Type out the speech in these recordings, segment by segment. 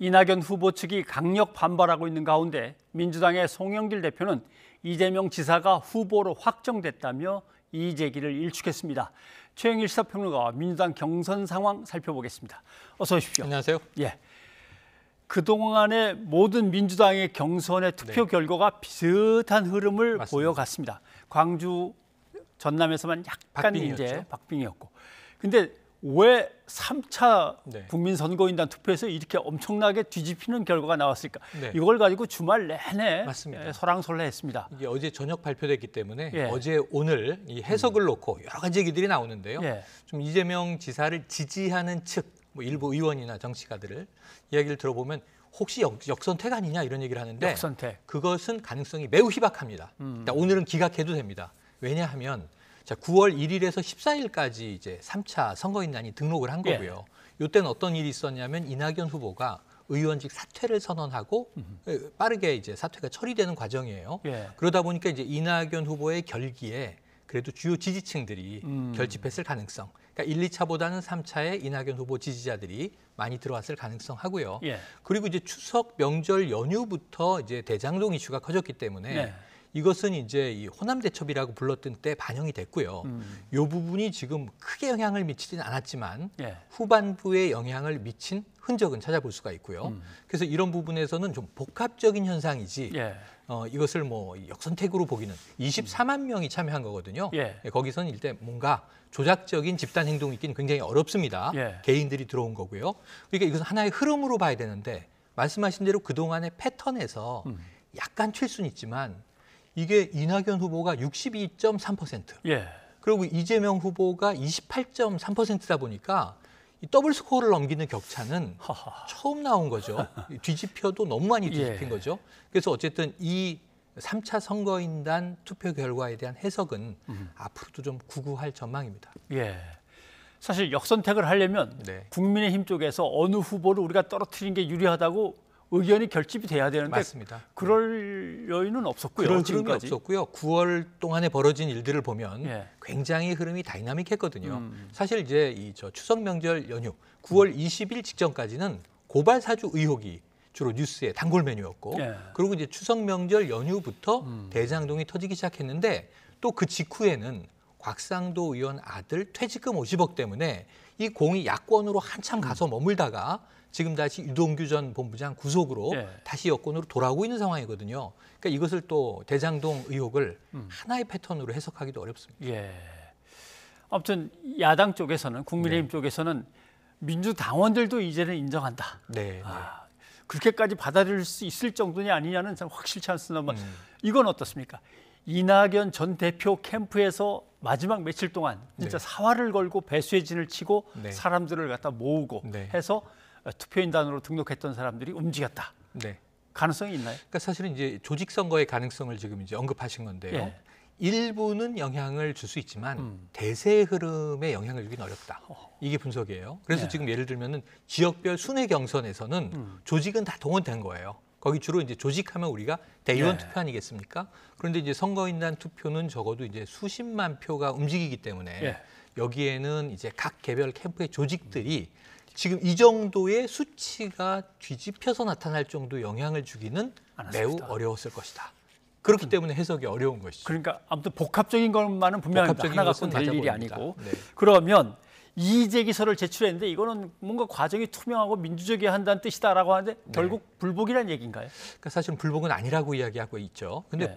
이낙연 후보 측이 강력 반발하고 있는 가운데 민주당의 송영길 대표는 이재명 지사가 후보로 확정됐다며 이의 제기를 일축했습니다. 최영일 시사평론가와 민주당 경선 상황 살펴보겠습니다. 어서 오십시오. 안녕하세요. 예. 그동안의 모든 민주당의 경선의 투표 결과가 비슷한 흐름을 맞습니다. 보여갔습니다. 광주, 전남에서만 약간 이제 박빙이었고. 근데 왜 3차 국민선거인단 투표에서 이렇게 엄청나게 뒤집히는 결과가 나왔을까? 이걸 가지고 주말 내내 설왕설래했습니다. 이게 어제 저녁 발표됐기 때문에 어제 오늘 이 해석을 놓고 여러 가지 얘기들이 나오는데요. 좀 이재명 지사를 지지하는 측, 뭐 일부 의원이나 정치가들을 이야기를 들어보면 혹시 역선택 아니냐 이런 얘기를 하는데 역선택. 그것은 가능성이 매우 희박합니다. 오늘은 기각해도 됩니다. 왜냐하면 자, 9월 1일에서 14일까지 이제 3차 선거인단이 등록을 한 거고요. 이때는 어떤 일이 있었냐면 이낙연 후보가 의원직 사퇴를 선언하고 빠르게 이제 사퇴가 처리되는 과정이에요. 그러다 보니까 이제 이낙연 후보의 결기에 그래도 주요 지지층들이 결집했을 가능성. 그러니까 1, 2차보다는 3차에 이낙연 후보 지지자들이 많이 들어왔을 가능성 하고요. 그리고 이제 추석 명절 연휴부터 이제 대장동 이슈가 커졌기 때문에 이것은 이제 이 호남 대첩이라고 불렀던 때 반영이 됐고요. 이 부분이 지금 크게 영향을 미치지는 않았지만 후반부에 영향을 미친 흔적은 찾아볼 수가 있고요. 그래서 이런 부분에서는 좀 복합적인 현상이지 이것을 뭐 역선택으로 보기는 24만 명이 참여한 거거든요. 거기서는 일단 뭔가 조작적인 집단 행동이 있기는 굉장히 어렵습니다. 개인들이 들어온 거고요. 그러니까 이것은 하나의 흐름으로 봐야 되는데 말씀하신 대로 그동안의 패턴에서 약간 튈 수는 있지만 이게 이낙연 후보가 62.3%, 그리고 이재명 후보가 28.3%다 보니까 이 더블 스코어를 넘기는 격차는 처음 나온 거죠. 뒤집혀도 너무 많이 뒤집힌 거죠. 그래서 어쨌든 이 3차 선거인단 투표 결과에 대한 해석은 앞으로도 좀 구구할 전망입니다. 사실 역선택을 하려면 국민의힘 쪽에서 어느 후보를 우리가 떨어뜨리는 게 유리하다고 의견이 결집이 돼야 되는데 그럴 여유는 없었고요. 그럴 흐름이 없었고요. 9월 동안에 벌어진 일들을 보면 굉장히 흐름이 다이나믹했거든요. 사실 이제 이 추석 명절 연휴 9월 20일 직전까지는 고발 사주 의혹이 주로 뉴스의 단골 메뉴였고 그리고 이제 추석 명절 연휴부터 대장동이 터지기 시작했는데 또 그 직후에는 곽상도 의원 아들 퇴직금 50억 때문에 이 공이 야권으로 한참 가서 머물다가 지금 다시 유동규 전 본부장 구속으로 다시 여권으로 돌아오고 있는 상황이거든요. 그러니까 이것을 또 대장동 의혹을 하나의 패턴으로 해석하기도 어렵습니다. 아무튼 야당 쪽에서는 국민의힘 쪽에서는 민주당원들도 이제는 인정한다. 그렇게까지 받아들일 수 있을 정도냐 아니냐는 참 확실치 않습니다만 이건 어떻습니까? 이낙연 전 대표 캠프에서 마지막 며칠 동안 진짜 사활을 걸고 배수의 진을 치고 사람들을 갖다 모으고 해서 투표인단으로 등록했던 사람들이 움직였다. 가능성이 있나요? 그러니까 사실은 이제 조직 선거의 가능성을 지금 이제 언급하신 건데요. 일부는 영향을 줄 수 있지만 대세의 흐름에 영향을 주기는 어렵다. 이게 분석이에요. 그래서 지금 예를 들면은 지역별 순회 경선에서는 조직은 다 동원된 거예요. 거기 주로 이제 조직하면 우리가 대의원 투표 아니겠습니까? 그런데 이제 선거인단 투표는 적어도 이제 수십만 표가 움직이기 때문에 여기에는 이제 각 개별 캠프의 조직들이 지금 이 정도의 수치가 뒤집혀서 나타날 정도 영향을 주기는 매우 어려웠을 것이다. 그렇기 때문에 해석이 어려운 것이죠. 그러니까 아무튼 복합적인 것만은 분명히 하나 갖고는 될 일이 아니고 그러면 이의제기서를 제출했는데 이거는 뭔가 과정이 투명하고 민주적이어야 한다는 뜻이다라고 하는데 결국 불복이라는 얘기인가요? 그러니까 사실은 불복은 아니라고 이야기하고 있죠. 근데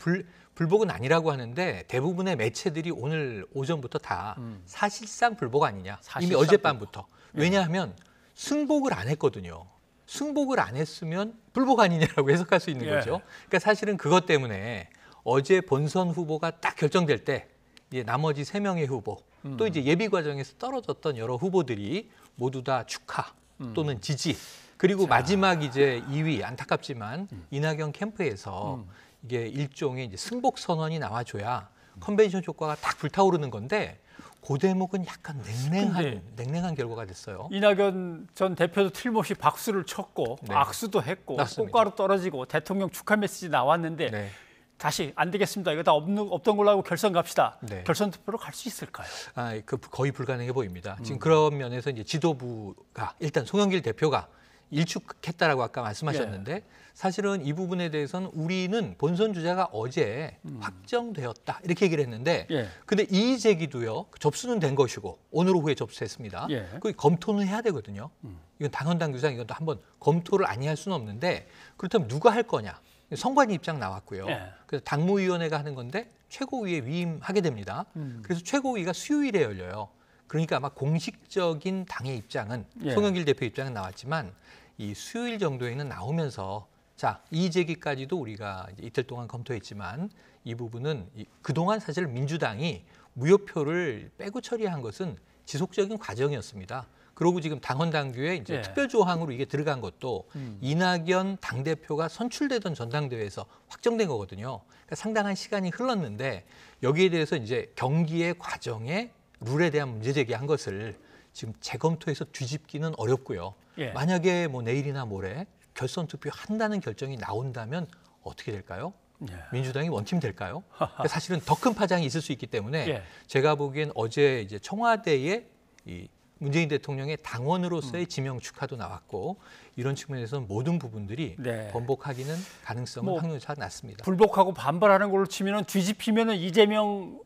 불복은 아니라고 하는데 대부분의 매체들이 오늘 오전부터 다 사실상 불복 아니냐. 이미 어젯밤부터. 왜냐하면 승복을 안 했거든요. 승복을 안 했으면 불복 아니냐라고 해석할 수 있는 거죠. 그러니까 사실은 그것 때문에 어제 본선 후보가 딱 결정될 때 이제 나머지 3명의 후보 또 이제 예비 과정에서 떨어졌던 여러 후보들이 모두 다 축하 또는 지지 그리고 마지막 이제 2위 안타깝지만 이낙연 캠프에서 이게 일종의 이제 승복 선언이 나와줘야 컨벤션 효과가 딱 불타오르는 건데 그 대목은 약간 냉랭한 결과가 됐어요. 이낙연 전 대표도 틀림없이 박수를 쳤고 악수도 했고 꽃가루 떨어지고 대통령 축하 메시지 나왔는데 다시 안 되겠습니다. 이거 다 없던 걸로 하고 결선 갑시다. 결선 투표로 갈 수 있을까요? 거의 불가능해 보입니다. 지금 그런 면에서 이제 지도부가 일단 송영길 대표가 일축했다라고 아까 말씀하셨는데 예. 사실은 이 부분에 대해서는 우리는 본선 주자가 어제 확정되었다 이렇게 얘기를 했는데 예. 근데 이의 제기도요. 접수는 된 것이고 오늘 오후에 접수했습니다. 예. 그 검토는 해야 되거든요. 이건 당헌 당규상 이것도 한번 검토를 아니할 수는 없는데 그렇다면 누가 할 거냐? 선관위 입장 나왔고요. 예. 그래서 당무위원회가 하는 건데 최고위에 위임하게 됩니다. 그래서 최고위가 수요일에 열려요. 그러니까 아마 공식적인 당의 입장은 예. 송영길 대표 입장은 나왔지만 이 수요일 정도에는 나오면서 자, 이의 제기까지도 우리가 이제 이틀 동안 검토했지만 이 부분은 그동안 사실 민주당이 무효표를 빼고 처리한 것은 지속적인 과정이었습니다. 그러고 지금 당헌 당규에 이제 예. 특별 조항으로 이게 들어간 것도 이낙연 당대표가 선출되던 전당대회에서 확정된 거거든요. 그러니까 상당한 시간이 흘렀는데 여기에 대해서 이제 경기의 과정에 룰에 대한 문제 제기한 것을 지금 재검토해서 뒤집기는 어렵고요. 예. 만약에 뭐 내일이나 모레 결선 투표 한다는 결정이 나온다면 어떻게 될까요? 예. 민주당이 원팀 될까요? 그러니까 사실은 더 큰 파장이 있을 수 있기 때문에 예. 제가 보기엔 어제 이제 청와대에 이 문재인 대통령의 당원으로서의 지명 축하도 나왔고 이런 측면에서는 모든 부분들이 네. 번복하기는 가능성은 뭐 확률차 낮습니다. 불복하고 반발하는 걸로 치면은 뒤집히면은 이재명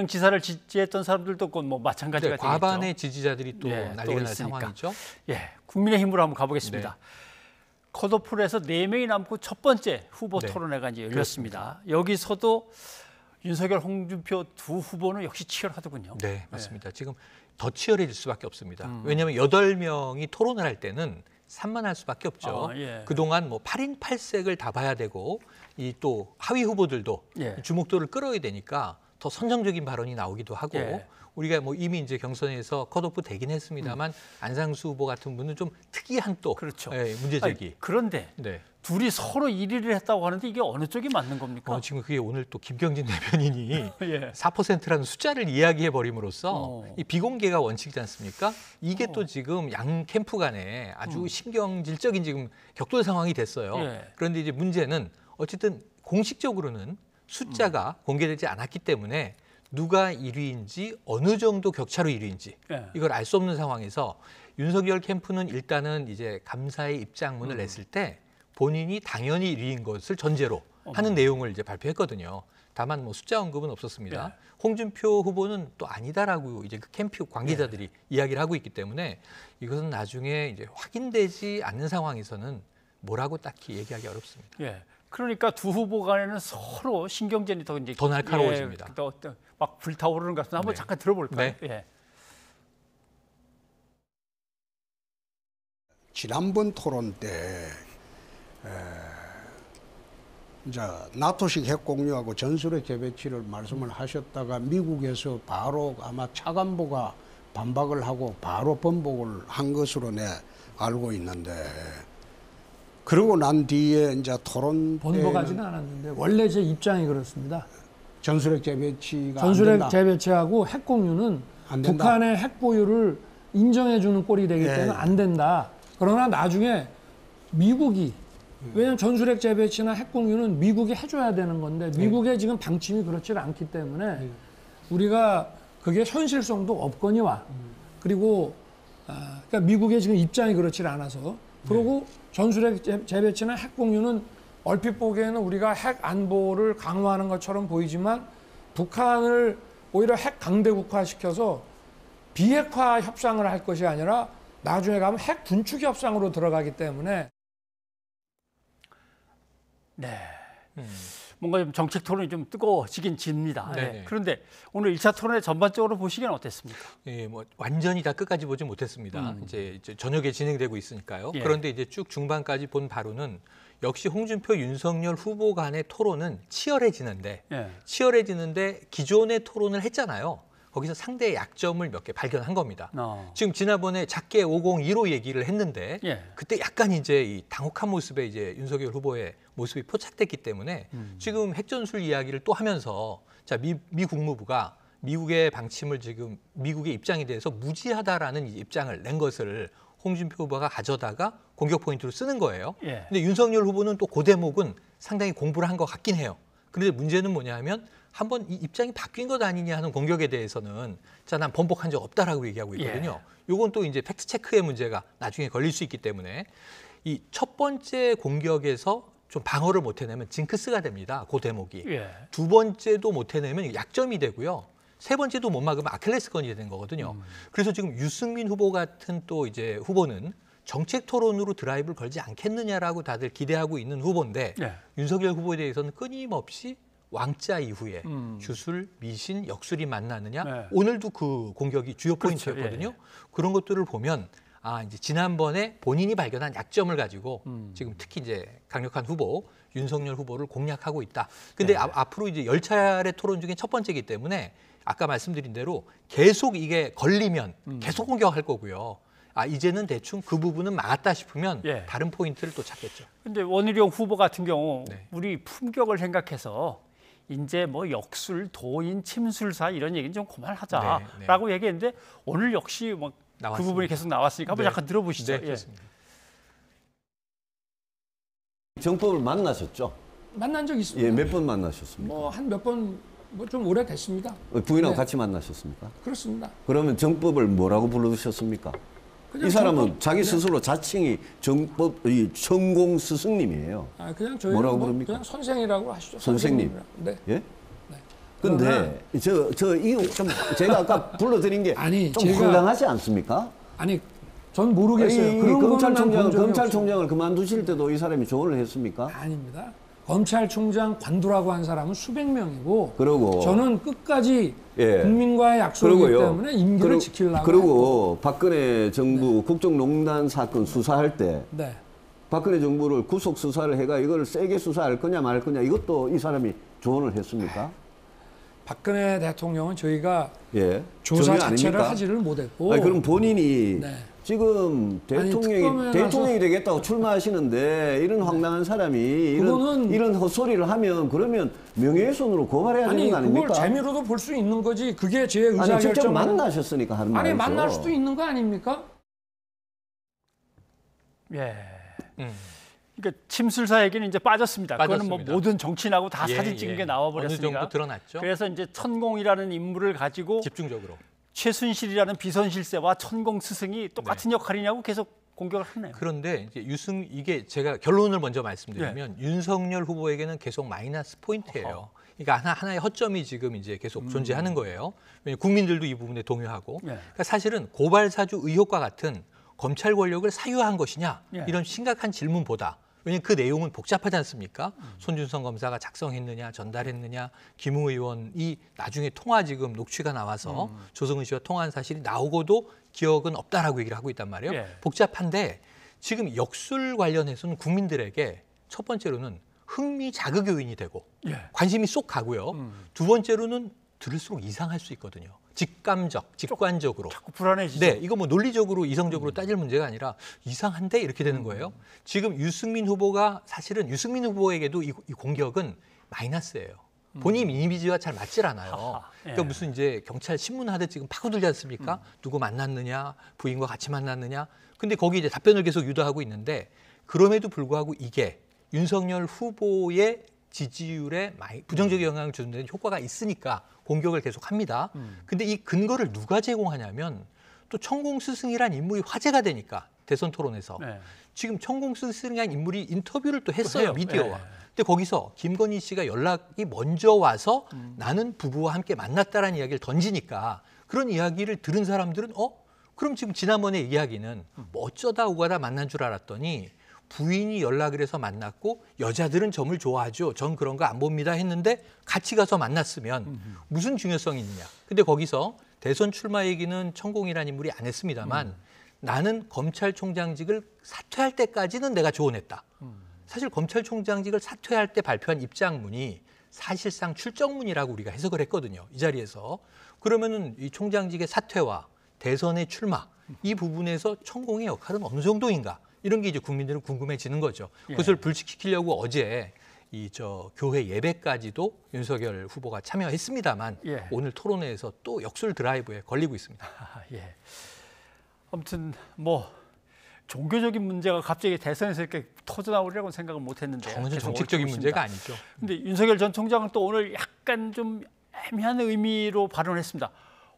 지사를 지지했던 사람들도 뭐 마찬가지가 네, 되겠죠. 과반의 지지자들이 또 예, 난리가 또 날 있으니까. 상황이죠. 예, 국민의힘으로 한번 가보겠습니다. 컷오프에서 4명이 남고 첫 번째 후보 네. 토론회가 이제 열렸습니다. 여기서도 윤석열, 홍준표 두 후보는 역시 치열하더군요. 네, 맞습니다. 지금 더 치열해질 수밖에 없습니다. 왜냐하면 8명이 토론을 할 때는 산만할 수밖에 없죠. 예. 그동안 뭐 8인 8색을 다 봐야 되고 이 또 하위 후보들도 예. 주목도를 끌어야 되니까 더 선정적인 발언이 나오기도 하고 예. 우리가 뭐 이미 이제 경선에서 컷오프 되긴 했습니다만 안상수 후보 같은 분은 좀 특이한 또 그렇죠. 문제 제기. 아니, 그런데 네. 둘이 서로 1위를 했다고 하는데 이게 어느 쪽이 맞는 겁니까? 지금 그게 오늘 또 김경진 대변인이 예. 4%라는 숫자를 이야기해 버림으로써 이 비공개가 원칙이지 않습니까? 이게 또 지금 양 캠프 간에 아주 신경질적인 지금 격돌 상황이 됐어요. 예. 그런데 이제 문제는 어쨌든 공식적으로는 숫자가 공개되지 않았기 때문에 누가 1위인지 어느 정도 격차로 1위인지 예. 이걸 알 수 없는 상황에서 윤석열 캠프는 일단은 이제 감사의 입장문을 냈을 때 본인이 당연히 1위인 것을 전제로 하는 내용을 이제 발표했거든요. 다만 뭐 숫자 언급은 없었습니다. 예. 홍준표 후보는 또 아니다라고 이제 그 캠프 관계자들이 이야기를 하고 있기 때문에 이것은 나중에 이제 확인되지 않는 상황에서는 뭐라고 딱히 얘기하기 어렵습니다. 예. 그러니까 두 후보 간에는 서로 신경전이 더 이제 더 날카로워집니다. 막 불타오르는 것 같은데 한번 네. 잠깐 들어볼까요? 네. 예. 지난번 토론 때 이제 나토식 핵 공유하고 전술핵 재배치를 말씀을 하셨다가 미국에서 바로 아마 차관보가 반박을 하고 바로 번복을 한 것으로 내 알고 있는데 그러고 난 뒤에 이제 토론 번복하지는 않았는데 원래 제 입장이 그렇습니다. 전술핵 재배치가 전술핵 안 된다. 재배치하고 핵 공유는 안 된다. 북한의 핵 보유를 인정해주는 꼴이 되기 예. 때문에 안 된다. 그러나 나중에 미국이 왜냐하면 전술핵 재배치나 핵 공유는 미국이 해줘야 되는 건데 미국의 지금 방침이 그렇지 않기 때문에 우리가 그게 현실성도 없거니와 그리고 그러니까 미국의 지금 입장이 그렇지 않아서 그리고 전술핵 재배치나 핵 공유는 얼핏 보기에는 우리가 핵 안보를 강화하는 것처럼 보이지만 북한을 오히려 핵 강대국화시켜서 비핵화 협상을 할 것이 아니라 나중에 가면 핵 군축 협상으로 들어가기 때문에 네. 뭔가 좀 정책 토론이 좀 뜨거워지긴 집니다. 네네. 예. 그런데 오늘 1차 토론회 전반적으로 보시기엔 어땠습니까? 예, 뭐 완전히 다 끝까지 보지 못했습니다. 이제 저녁에 진행되고 있으니까요. 예. 그런데 이제 쭉 중반까지 본 바로는 역시 홍준표, 윤석열 후보 간의 토론은 치열해지는데 예. 기존의 토론을 했잖아요. 거기서 상대의 약점을 몇 개 발견한 겁니다. 지금 지난번에 작게 502로 얘기를 했는데 예. 그때 약간 이제 이 당혹한 모습에 이제 윤석열 후보의 모습이 포착됐기 때문에 지금 핵전술 이야기를 또 하면서 자, 미 국무부가 미국의 방침을 지금 미국의 입장에 대해서 무지하다라는 입장을 낸 것을 홍준표 후보가 가져다가 공격 포인트로 쓰는 거예요. 예. 근데 윤석열 후보는 또 그 대목은 상당히 공부를 한 것 같긴 해요. 그런데 문제는 뭐냐 하면 한번 이 입장이 바뀐 것 아니냐 하는 공격에 대해서는 자, 난 번복한 적 없다라고 얘기하고 있거든요. 요건 또 이제 팩트 체크의 문제가 나중에 걸릴 수 있기 때문에 이 첫 번째 공격에서 좀 방어를 못 해내면 징크스가 됩니다. 그 대목이. 두 번째도 못 해내면 약점이 되고요. 세 번째도 못 막으면 아킬레스건이 되는 거거든요. 그래서 지금 유승민 후보 같은 또 이제 후보는 정책 토론으로 드라이브를 걸지 않겠느냐라고 다들 기대하고 있는 후보인데 윤석열 후보에 대해서는 끊임없이 왕자 이후에 주술, 미신, 역술이 만나느냐 오늘도 그 공격이 주요 포인트였거든요. 그런 것들을 보면 아, 이제 지난번에 본인이 발견한 약점을 가지고 지금 특히 이제 강력한 후보 윤석열 후보를 공략하고 있다. 근데 앞으로 이제 10차례 토론 중에 첫 번째이기 때문에 아까 말씀드린 대로 계속 이게 걸리면 계속 공격할 거고요. 아, 이제는 대충 그 부분은 막았다 싶으면 다른 포인트를 또 찾겠죠. 근데 원희룡 후보 같은 경우 우리 품격을 생각해서 이제 뭐 역술, 도인, 침술사 이런 얘기는 좀 그만하자라고 얘기했는데 오늘 역시 뭐 그 부분이 계속 나왔으니까 한번 잠깐 들어보시죠. 정법을 만나셨죠? 만난 적 있습니다. 예, 몇 번 만나셨습니까? 뭐 한 몇 번 뭐 좀 오래됐습니다. 부인하고 같이 만나셨습니까? 그렇습니다. 그러면 정법을 뭐라고 부르셨습니까? 이 사람은 정법, 자기 스스로 자칭이 정법, 이 천공 스승님이에요. 아, 그냥 저희 뭐라고 부릅니까? 그냥 선생이라고 하시죠. 선생님. 네. 예? 근데 이거 좀 제가 아까 불러드린 게 좀 황당하지 않습니까? 아니, 전 모르겠어요. 그런 검찰총장을 그만두실 때도 이 사람이 조언을 했습니까? 아닙니다. 검찰총장 관두라고 한 사람은 수백 명이고, 그러고 저는 끝까지 국민과의 약속이기 때문에 임기를 지키려고. 그리고 박근혜 정부 국정농단 사건 수사할 때 박근혜 정부를 구속 수사를 해가 이걸 세게 수사할 거냐 말 거냐 이것도 이 사람이 조언을 했습니까? 박근혜 대통령은 저희가 조사 자체를 하지를 못했고. 아니, 그럼 본인이 지금 대통령이 되겠다고 출마하시는데 이런 황당한 사람이 이런 헛소리를 하면 그러면 명예훼손으로 고발해야 되는 거 아닙니까? 그걸 재미로도 볼 수 있는 거지. 그게 제 의사결정. 직접 만나셨으니까 하는 말이죠. 아니, 만날 수도 있는 거 아닙니까? 그러니까 침술사 얘기는 이제 빠졌습니다. 그거는 뭐 모든 정치인하고 다 사진 찍은 게 나와버렸으니까. 어느 정도 드러났죠. 그래서 이제 천공이라는 인물을 가지고 집중적으로 최순실이라는 비선실세와 천공 스승이 똑같은 역할이냐고 계속 공격을 하네요. 그런데 이제 이게 제가 결론을 먼저 말씀드리면 윤석열 후보에게는 계속 마이너스 포인트예요. 그러니까 하나의 허점이 지금 이제 계속 존재하는 거예요. 왜냐하면 국민들도 이 부분에 동요하고. 그러니까 사실은 고발 사주 의혹과 같은 검찰 권력을 사유한 것이냐 이런 심각한 질문보다 왜냐하면 그 내용은 복잡하지 않습니까? 손준성 검사가 작성했느냐, 전달했느냐, 김웅 의원이 나중에 통화 지금 녹취가 나와서 조성은 씨와 통화한 사실이 나오고도 기억은 없다라고 얘기를 하고 있단 말이에요. 복잡한데 지금 역술 관련해서는 국민들에게 첫 번째로는 흥미 자극 요인이 되고 관심이 쏙 가고요. 두 번째로는 들을수록 이상할 수 있거든요. 직관적으로. 자꾸 불안해지죠. 네, 이거 뭐 논리적으로 이성적으로 따질 문제가 아니라 이상한데 이렇게 되는 거예요. 지금 유승민 후보가 사실은 유승민 후보에게도 이 공격은 마이너스예요. 본인 이미지와 잘 맞질 않아요. 그러니까 무슨 이제 경찰 신문 하듯 지금 파고들지 않습니까? 누구 만났느냐, 부인과 같이 만났느냐. 근데 거기 이제 답변을 계속 유도하고 있는데 그럼에도 불구하고 이게 윤석열 후보의 지지율에 부정적인 영향을 주는 효과가 있으니까 공격을 계속합니다. 근데 이 근거를 누가 제공하냐면 또 천공 스승이란 인물이 화제가 되니까 대선 토론에서 지금 천공 스승이란 인물이 인터뷰를 또 했어요. 미디어와. 근데 거기서 김건희 씨가 연락이 먼저 와서 나는 부부와 함께 만났다라는 이야기를 던지니까 그런 이야기를 들은 사람들은 그럼 지금 지난번에 이야기는 뭐 어쩌다 오가다 만난 줄 알았더니 부인이 연락을 해서 만났고 여자들은 점을 좋아하죠. 전 그런 거 안 봅니다 했는데 같이 가서 만났으면 무슨 중요성이 있느냐. 근데 거기서 대선 출마 얘기는 천공이라는 인물이 안 했습니다만 나는 검찰총장직을 사퇴할 때까지는 내가 조언했다. 사실 검찰총장직을 사퇴할 때 발표한 입장문이 사실상 출정문이라고 우리가 해석을 했거든요. 이 자리에서. 그러면은 이 총장직의 사퇴와 대선의 출마 이 부분에서 천공의 역할은 어느 정도인가? 이런 게 이제 국민들은 궁금해지는 거죠. 그것을 불식시키려고 어제 교회 예배까지도 윤석열 후보가 참여했습니다만 오늘 토론회에서 또 역술 드라이브에 걸리고 있습니다. 아무튼 뭐 종교적인 문제가 갑자기 대선에서 이렇게 터져 나오리라고는 생각을 못했는데 전혀 정책적인 문제가 아니죠. 근데 윤석열 전 총장은 또 오늘 약간 좀 애매한 의미로 발언했습니다.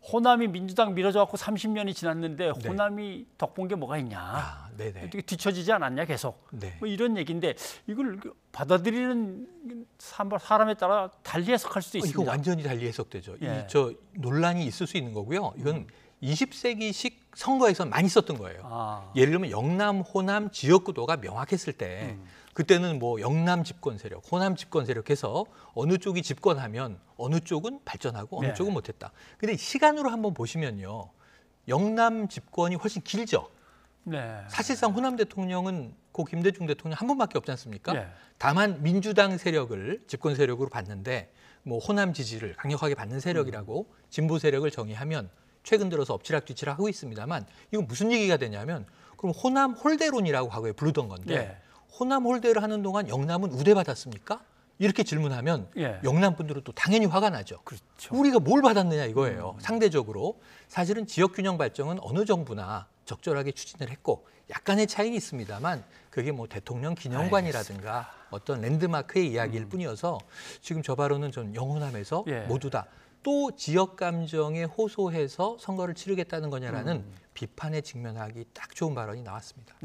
호남이 민주당 밀어줘 갖고 30년이 지났는데 호남이 덕본 게 뭐가 있냐. 어떻게 뒤처지지 않았냐 계속. 뭐 이런 얘기인데 이걸 받아들이는 사람에 따라 달리 해석할 수도 있습니다. 이거 완전히 달리 해석되죠. 저 논란이 있을 수 있는 거고요. 이건 20세기식 선거에서 많이 썼던 거예요. 예를 들면 영남, 호남 지역구도가 명확했을 때 그때는 뭐 영남 집권 세력, 호남 집권 세력 해서 어느 쪽이 집권하면 어느 쪽은 발전하고 어느 쪽은 못했다. 근데 시간으로 한번 보시면요. 영남 집권이 훨씬 길죠. 사실상 호남 대통령은 고 김대중 대통령 한 번밖에 없지 않습니까? 다만 민주당 세력을 집권 세력으로 봤는데 뭐 호남 지지를 강력하게 받는 세력이라고 진보 세력을 정의하면 최근 들어서 엎치락뒤치락 하고 있습니다만 이건 무슨 얘기가 되냐면 그럼 호남 홀대론이라고 과거에 부르던 건데 호남 홀대를 하는 동안 영남은 우대받았습니까? 이렇게 질문하면 영남 분들은 또 당연히 화가 나죠. 그렇죠. 우리가 뭘 받았느냐 이거예요. 상대적으로 사실은 지역균형 발전은 어느 정부나 적절하게 추진을 했고 약간의 차이는 있습니다만 그게 뭐 대통령 기념관이라든가 어떤 랜드마크의 이야기일 뿐이어서 지금 저 발언은 전 영호남에서 모두 다 또 지역 감정에 호소해서 선거를 치르겠다는 거냐라는 비판에 직면하기 딱 좋은 발언이 나왔습니다.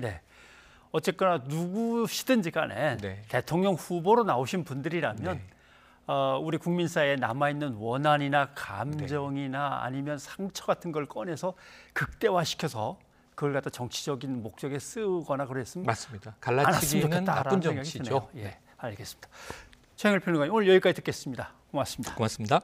어쨌거나 누구시든지 간에 대통령 후보로 나오신 분들이라면 우리 국민 사회에 남아있는 원한이나 감정이나 아니면 상처 같은 걸 꺼내서 극대화시켜서 그걸 갖다 정치적인 목적에 쓰거나 그랬으면 맞습니다. 갈라치기는 나쁜 정치죠. 알겠습니다. 최영일 평론가님 오늘 여기까지 듣겠습니다. 고맙습니다. 고맙습니다.